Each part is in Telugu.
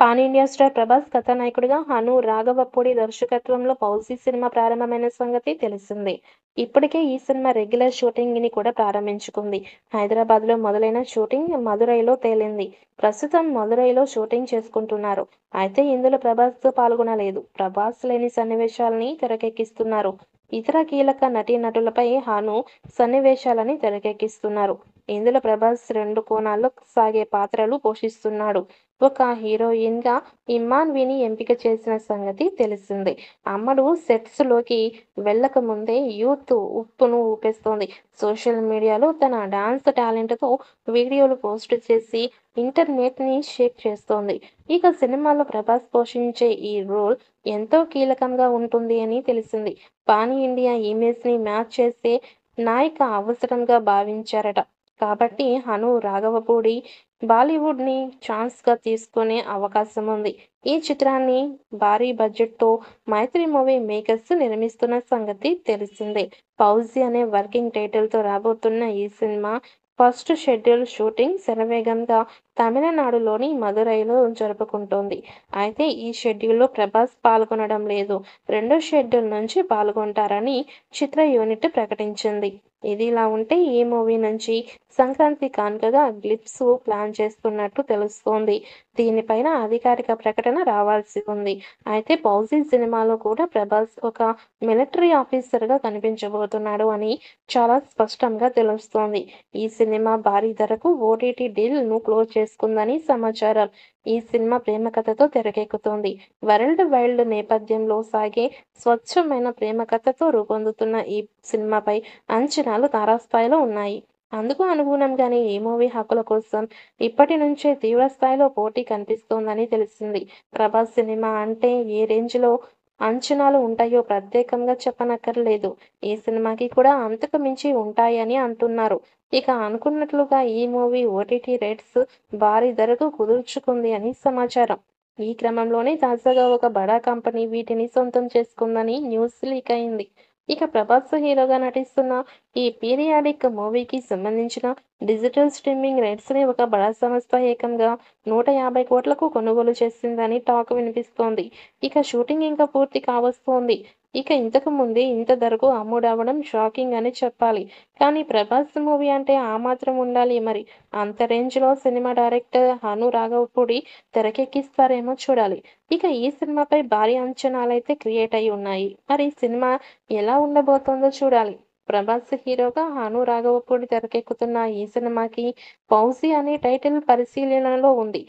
పాన్ ఇండియా స్టార్ ప్రభాస్ కథానాయకుడిగా 'హను రాఘవపూడి' దర్శకత్వంలో 'ఫౌజీ' సినిమా ప్రారంభమైన సంగతి తెలిసిందే. ఇప్పటికే ఈ సినిమా రెగ్యులర్ షూటింగ్‌ని కూడా ప్రారంభించుకుంది. హైదరాబాద్‌లో మొదలైన షూటింగ్ మదురైలో తేలింది. ప్రస్తుతం మదురైలో షూటింగ్ చేసుకుంటున్నారు. అయితే ఇందులో ప్రభాస్ పాల్గొనలేదు. ప్రభాస్ లేని సన్నివేశాల్ని తెరకెక్కిస్తున్నారు. ఇతర కీలక నటీనటులపై 'హను' సన్నివేశాలని తెరకెక్కిస్తున్నారు. ఇందులో ప్రభాస్ 2 కోణాల్లో సాగే పాత్రలు పోషిస్తున్నాడు. ఒక హీరోయిన్‌గా ఇమ్మాన్‌విని ఎంపిక చేసిన సంగతి తెలిసిందే. అమ్మడు సెట్స్‌లోకి వెళ్ళకముందే యూత్ ఉప్పును ఊపేస్తోంది. సోషల్ మీడియాలో తన డాన్స్ టాలెంట్‌తో వీడియోలు పోస్ట్ చేసి ఇంటర్నెట్‌ని షేక్ చేస్తోంది. ఇక సినిమాలో ప్రభాస్ పోషించే ఈ రోల్ ఎంతో కీలకంగా ఉంటుంది అని తెలిసింది. పాన్ ఇండియా ఇమేజ్‌ని మ్యాచ్ చేసే నాయిక అవసరంగా భావించారట. కాబట్టి 'హను రాఘవపూడి' బాలీవుడ్‌ని ఛాన్స్‌గా తీసుకునే అవకాశం ఉంది. ఈ చిత్రాన్ని భారీ బడ్జెట్‌తో మైత్రి మూవీ మేకర్స్ నిర్మిస్తున్న సంగతి తెలిసిందే. 'ఫౌజీ' అనే వర్కింగ్ టైటిల్‌తో రాబోతున్న ఈ సినిమా ఫస్ట్ షెడ్యూల్ షూటింగ్ శరవేగంగా తమిళనాడులోని మదురైలో జరుపుకుంటోంది. అయితే ఈ షెడ్యూల్‌లో ప్రభాస్ పాల్గొనడం లేదు. రెండో షెడ్యూల్ నుంచి పాల్గొంటారని చిత్ర యూనిట్ ప్రకటించింది. ఇదిలా ఉంటే ఈ మూవీ నుంచి సంక్రాంతి కానుకగా గ్లింప్స్ ప్లాన్ చేస్తున్నట్టు తెలుస్తోంది. దీనిపైన అధికారిక ప్రకటన రావాల్సి ఉంది. అయితే 'ఫౌజీ' సినిమాలో కూడా ప్రభాస్ ఒక మిలిటరీ ఆఫీసర్‌గా కనిపించబోతున్నాడు అని చాలా స్పష్టంగా తెలుస్తోంది. ఈ సినిమా భారీ ధరకు ఓటీటీ డీల్‌ను క్లోజ్ చేసుకుందని సమాచారం. ఈ సినిమా ప్రేమ కథతో తెరకెక్కుతోంది. వరల్డ్ వైల్డ్ నేపథ్యంలో సాగే స్వచ్ఛమైన ప్రేమ కథతో రూపొందుతున్న ఈ సినిమాపై అంచనాలు తారాస్థాయిలో ఉన్నాయి. అందుకు అనుగుణంగానే ఈ మూవీ హక్కుల కోసం ఇప్పటి నుంచే తీవ్ర స్థాయిలో పోటీ కనిపిస్తోందని తెలిసింది. ప్రభాస్ సినిమా అంటే ఏ రేంజ్‌లో అంచనాలు ఉంటాయో ప్రత్యేకంగా చెప్పనక్కర్లేదు. ఈ సినిమాకి కూడా అంతకు మించి ఉంటాయని అంటున్నారు. ఇక అనుకున్నట్లుగా ఈ మూవీ ఓటీటీ రైట్స్ భారీ ధరకు కుదుర్చుకుంది అని సమాచారం. ఈ క్రమంలోనే తాజాగా ఒక బడా కంపెనీ వీటిని సొంతం చేసుకుందని న్యూస్ లీక్ అయింది. ఇక ప్రభాస్ హీరోగా నటిస్తున్న ఈ పీరియాడిక్ మూవీకి సంబంధించిన డిజిటల్ స్ట్రీమింగ్ రైట్స్‌ని ఒక బడా సంస్థ ఏకంగా 150 కోట్లకు కొనుగోలు చేసిందని టాక్ వినిపిస్తోంది. ఇక షూటింగ్ ఇంకా పూర్తి కావస్తోంది. ఇక ఇంతకు ముందే ఇంత ధరకు అమ్ముడవ్వడం షాకింగ్ అని చెప్పాలి. కానీ ప్రభాస్ మూవీ అంటే ఆ మాత్రం ఉండాలి మరి. అంత రేంజ్‌లో సినిమా డైరెక్టర్ 'హను రాఘవపూడి' తెరకెక్కిస్తారేమో చూడాలి. ఇక ఈ సినిమాపై భారీ అంచనాలైతే క్రియేట్ అయి ఉన్నాయి. మరి సినిమా ఎలా ఉండబోతోందో చూడాలి. ప్రభాస్ హీరోగా 'హను రాఘవపూడి' తెరకెక్కుతున్న ఈ సినిమాకి 'ఫౌజీ' అనే టైటిల్ పరిశీలనలో ఉంది.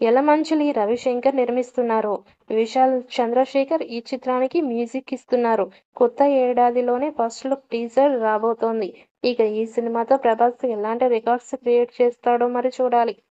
యలమంచిలి రవిశంకర్ నిర్మిస్తున్నారు. విశాల్ చంద్రశేఖర్ ఈ చిత్రానికి మ్యూజిక్ ఇస్తున్నారు. కొత్త ఏడాదిలోనే ఫస్ట్ లుక్ టీజర్ రాబోతోంది. ఇక ఈ సినిమాతో ప్రభాస్ ఎలాంటి రికార్డ్స్ క్రియేట్ చేస్తాడో మరి చూడాలి.